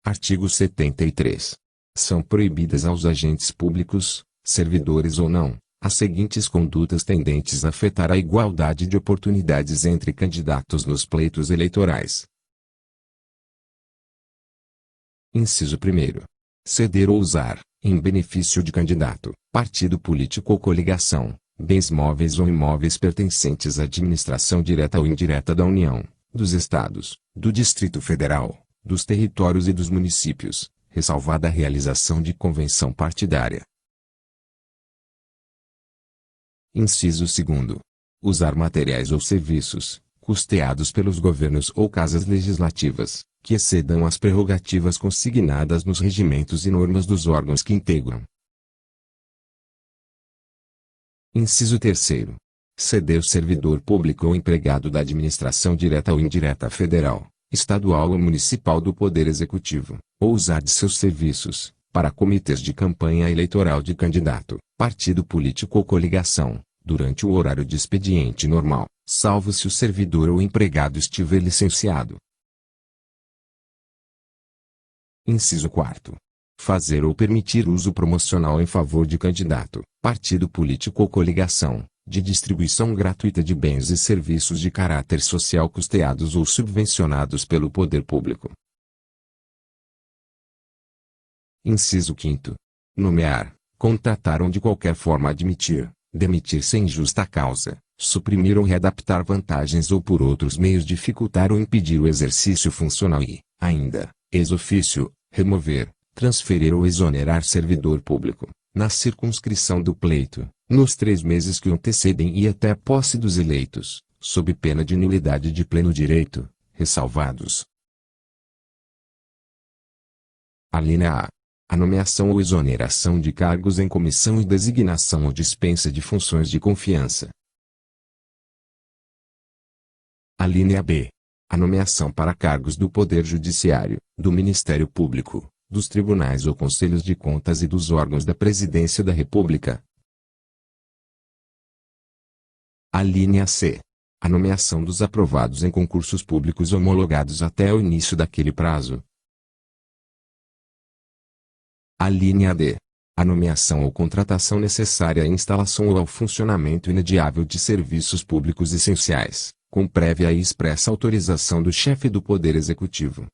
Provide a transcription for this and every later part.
Artigo 73. São proibidas aos agentes públicos, servidores ou não, as seguintes condutas tendentes a afetar a igualdade de oportunidades entre candidatos nos pleitos eleitorais. Inciso 1º. Ceder ou usar, em benefício de candidato, partido político ou coligação, bens móveis ou imóveis pertencentes à administração direta ou indireta da União, dos Estados, do Distrito Federal, dos territórios e dos municípios, ressalvada a realização de convenção partidária. Inciso 2º. Usar materiais ou serviços, custeados pelos governos ou casas legislativas, que excedam as prerrogativas consignadas nos regimentos e normas dos órgãos que integram. Inciso 3º. Ceder servidor público ou empregado da administração direta ou indireta federal, estadual ou municipal do Poder Executivo, ou usar de seus serviços, para comitês de campanha eleitoral de candidato, partido político ou coligação, durante o horário de expediente normal, salvo se o servidor ou empregado estiver licenciado. Inciso 4º. Fazer ou permitir uso promocional em favor de candidato, partido político ou coligação, de distribuição gratuita de bens e serviços de caráter social custeados ou subvencionados pelo poder público. Inciso 5º. Nomear, contratar ou de qualquer forma admitir, demitir sem justa causa, suprimir ou readaptar vantagens ou por outros meios dificultar ou impedir o exercício funcional e, ainda, ex officio, remover, transferir ou exonerar servidor público, na circunscrição do pleito, nos 3 meses que o antecedem e até a posse dos eleitos, sob pena de nulidade de pleno direito, ressalvados. Alínea A. A nomeação ou exoneração de cargos em comissão e designação ou dispensa de funções de confiança. Alínea B. A nomeação para cargos do Poder Judiciário, do Ministério Público, dos tribunais ou conselhos de contas e dos órgãos da Presidência da República. Alínea C. A nomeação dos aprovados em concursos públicos homologados até o início daquele prazo. Alínea D. A nomeação ou contratação necessária à instalação ou ao funcionamento inadiável de serviços públicos essenciais, com prévia e expressa autorização do chefe do Poder Executivo.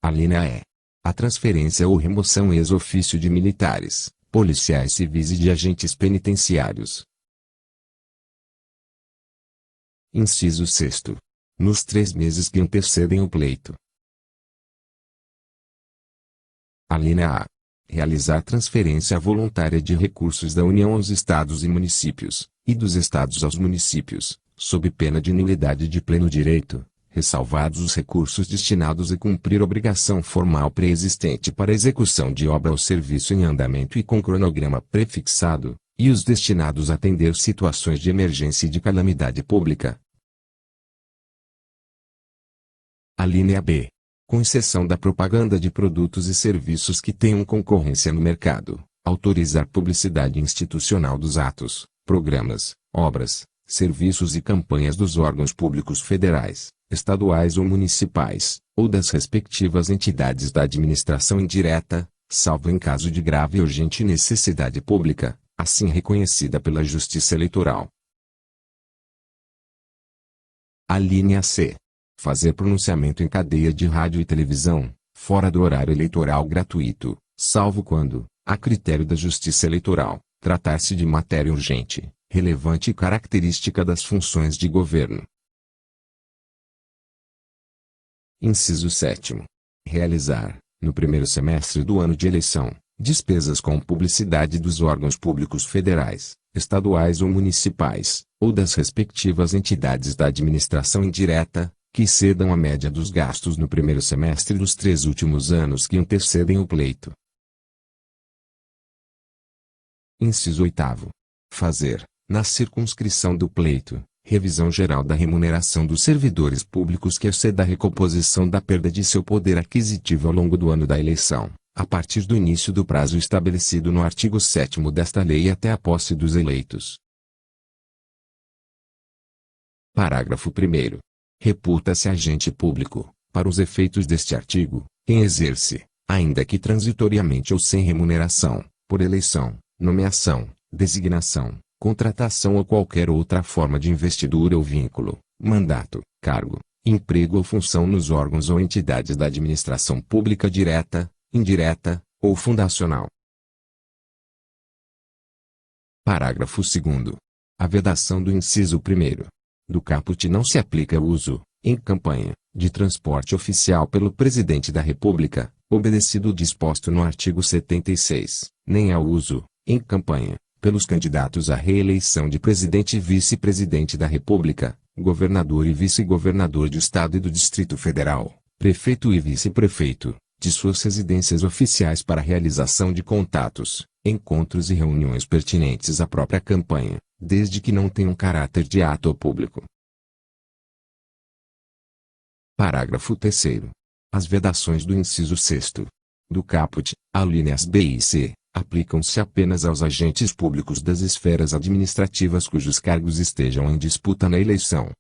Alínea E. A transferência ou remoção ex officio de militares, policiais civis e de agentes penitenciários. Inciso 6º. Nos 3 meses que antecedem o pleito. Alínea A. Realizar transferência voluntária de recursos da União aos Estados e municípios, e dos Estados aos municípios, sob pena de nulidade de pleno direito, ressalvados os recursos destinados a cumprir obrigação formal pré-existente para execução de obra ou serviço em andamento e com cronograma prefixado, e os destinados a atender situações de emergência e de calamidade pública. Alínea B. Com exceção da propaganda de produtos e serviços que tenham concorrência no mercado, autorizar publicidade institucional dos atos, programas, obras, serviços e campanhas dos órgãos públicos federais, estaduais ou municipais, ou das respectivas entidades da administração indireta, salvo em caso de grave e urgente necessidade pública, assim reconhecida pela Justiça Eleitoral. Alínea C. Fazer pronunciamento em cadeia de rádio e televisão, fora do horário eleitoral gratuito, salvo quando, a critério da Justiça Eleitoral, tratar-se de matéria urgente, relevante e característica das funções de governo. Inciso 7º. Realizar, no primeiro semestre do ano de eleição, despesas com publicidade dos órgãos públicos federais, estaduais ou municipais, ou das respectivas entidades da administração indireta, que excedam a média dos gastos no primeiro semestre dos 3 últimos anos que antecedem o pleito. Inciso 8º. Fazer, na circunscrição do pleito, revisão geral da remuneração dos servidores públicos que exceda a recomposição da perda de seu poder aquisitivo ao longo do ano da eleição, a partir do início do prazo estabelecido no artigo 7º desta lei até a posse dos eleitos. Parágrafo 1º. Reputa-se agente público, Para os efeitos deste artigo, quem exerce, ainda que transitoriamente ou sem remuneração, por eleição, nomeação, designação, contratação ou qualquer outra forma de investidura ou vínculo, mandato, cargo, emprego ou função nos órgãos ou entidades da administração pública direta, indireta, ou fundacional. Parágrafo 2º. A vedação do inciso 1º do caput não se aplica ao uso, em campanha, de transporte oficial pelo Presidente da República, obedecido o disposto no artigo 76, nem ao uso, em campanha, pelos candidatos à reeleição de Presidente e Vice-Presidente da República, Governador e Vice-Governador do Estado e do Distrito Federal, Prefeito e Vice-Prefeito, de suas residências oficiais para realização de contatos, encontros e reuniões pertinentes à própria campanha, desde que não tenham caráter de ato público. Parágrafo 3º. As vedações do inciso 6º do caput, alíneas B e C, aplicam-se apenas aos agentes públicos das esferas administrativas cujos cargos estejam em disputa na eleição.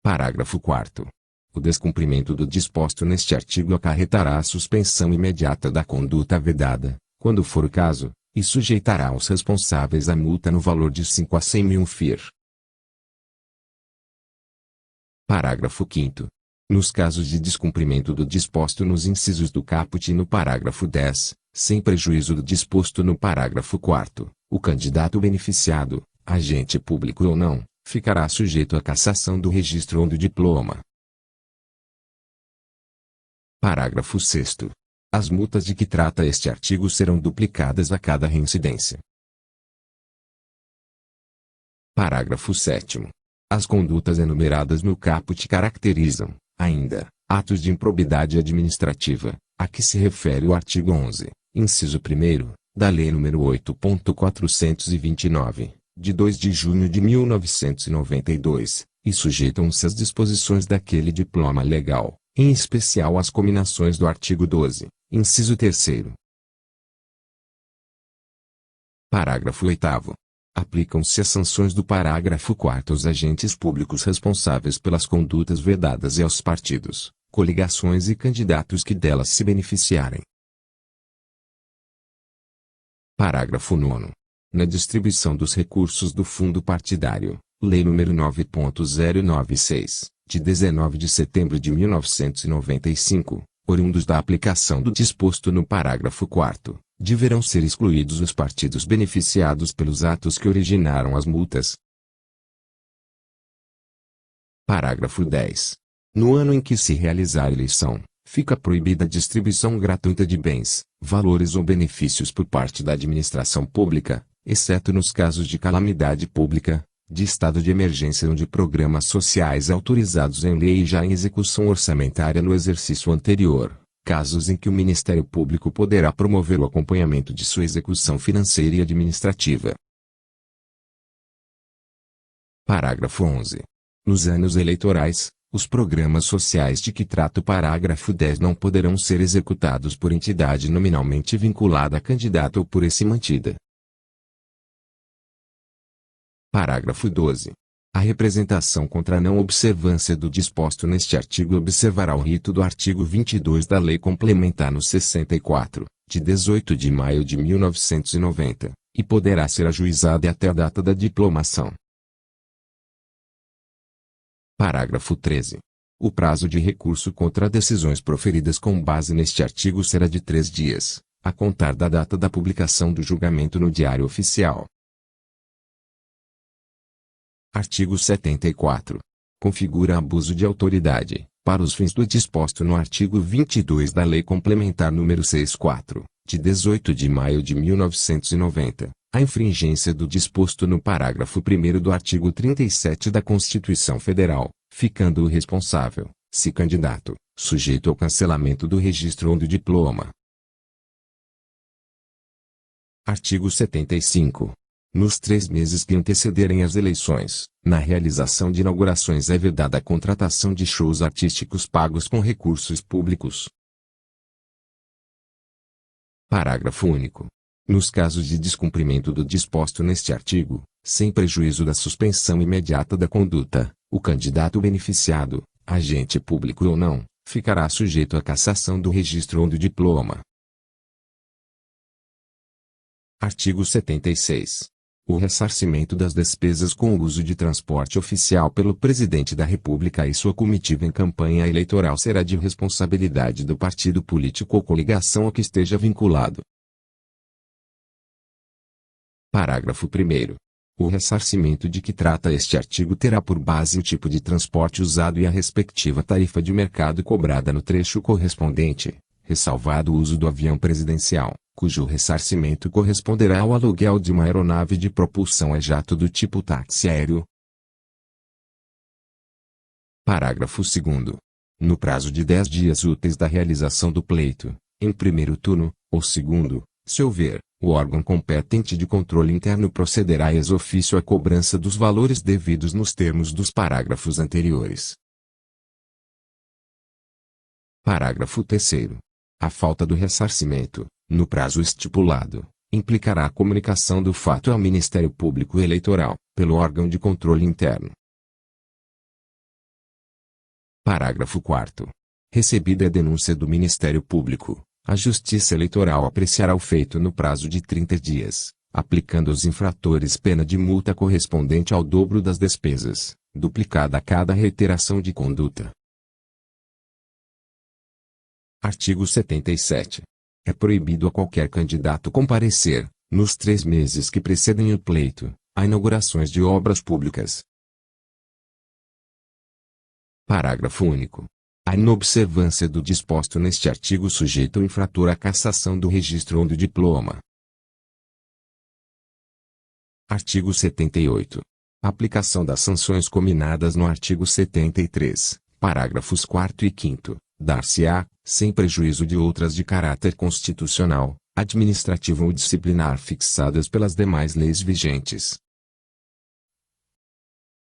Parágrafo 4º. O descumprimento do disposto neste artigo acarretará a suspensão imediata da conduta vedada, quando for o caso, e sujeitará os responsáveis a multa no valor de 5 a 100 mil FIR. Parágrafo 5º. Nos casos de descumprimento do disposto nos incisos do caput e no parágrafo 10, sem prejuízo do disposto no parágrafo 4º, o candidato beneficiado, agente público ou não, ficará sujeito à cassação do registro ou do diploma. Parágrafo 6º. As multas de que trata este artigo serão duplicadas a cada reincidência. Parágrafo 7º. As condutas enumeradas no caput caracterizam, ainda, atos de improbidade administrativa, a que se refere o artigo 11, inciso 1º, da Lei nº 8.429, de 2 de junho de 1992, e sujeitam-se às disposições daquele diploma legal, em especial às cominações do artigo 12, inciso 3º. Parágrafo 8º. Aplicam-se as sanções do parágrafo 4º aos agentes públicos responsáveis pelas condutas vedadas e aos partidos, coligações e candidatos que delas se beneficiarem. Parágrafo 9º. Na distribuição dos recursos do fundo partidário, Lei nº 9.096, de 19 de setembro de 1995, oriundos da aplicação do disposto no parágrafo 4º, deverão ser excluídos os partidos beneficiados pelos atos que originaram as multas. Parágrafo 10. No ano em que se realizar a eleição, fica proibida a distribuição gratuita de bens, valores ou benefícios por parte da administração pública, exceto nos casos de calamidade pública, de estado de emergência ou de programas sociais autorizados em lei e já em execução orçamentária no exercício anterior, casos em que o Ministério Público poderá promover o acompanhamento de sua execução financeira e administrativa. Parágrafo 11. Nos anos eleitorais, os programas sociais de que trata o parágrafo 10 não poderão ser executados por entidade nominalmente vinculada a candidato ou por esse mantida. Parágrafo 12. A representação contra a não observância do disposto neste artigo observará o rito do artigo 22 da Lei Complementar no 64, de 18 de maio de 1990, e poderá ser ajuizada até a data da diplomação. Parágrafo 13. O prazo de recurso contra decisões proferidas com base neste artigo será de 3 dias, a contar da data da publicação do julgamento no Diário Oficial. Artigo 74. Configura abuso de autoridade, para os fins do disposto no artigo 22 da Lei Complementar nº 64, de 18 de maio de 1990, a infringência do disposto no parágrafo 1º do artigo 37 da Constituição Federal, ficando o responsável, se candidato, sujeito ao cancelamento do registro ou do diploma. Artigo 75. Nos 3 meses que antecederem as eleições, na realização de inaugurações é vedada a contratação de shows artísticos pagos com recursos públicos. Parágrafo único. Nos casos de descumprimento do disposto neste artigo, sem prejuízo da suspensão imediata da conduta, O candidato beneficiado, agente público ou não, ficará sujeito à cassação do registro ou do diploma. Artigo 76. O ressarcimento das despesas com o uso de transporte oficial pelo Presidente da República e sua comitiva em campanha eleitoral será de responsabilidade do partido político ou coligação a que esteja vinculado. Parágrafo 1º. O ressarcimento de que trata este artigo terá por base o tipo de transporte usado e a respectiva tarifa de mercado cobrada no trecho correspondente, ressalvado o uso do avião presidencial, cujo ressarcimento corresponderá ao aluguel de uma aeronave de propulsão a jato do tipo táxi aéreo. Parágrafo 2º. No prazo de 10 dias úteis da realização do pleito, em primeiro turno, ou segundo, se houver, o órgão competente de controle interno procederá ex ofício à cobrança dos valores devidos nos termos dos parágrafos anteriores. Parágrafo 3º. A falta do ressarcimento, no prazo estipulado, implicará a comunicação do fato ao Ministério Público Eleitoral, pelo órgão de controle interno. Parágrafo 4º. Recebida a denúncia do Ministério Público, a Justiça Eleitoral apreciará o feito no prazo de 30 dias, aplicando aos infratores pena de multa correspondente ao dobro das despesas, duplicada a cada reiteração de conduta. Artigo 77. É proibido a qualquer candidato comparecer, nos 3 meses que precedem o pleito, a inaugurações de obras públicas. Parágrafo único. A inobservância do disposto neste artigo sujeita o infrator à cassação do registro ou do diploma. Artigo 78. A aplicação das sanções cominadas no artigo 73, parágrafos 4º e 5º, dar-se-á, sem prejuízo de outras de caráter constitucional, administrativo ou disciplinar fixadas pelas demais leis vigentes.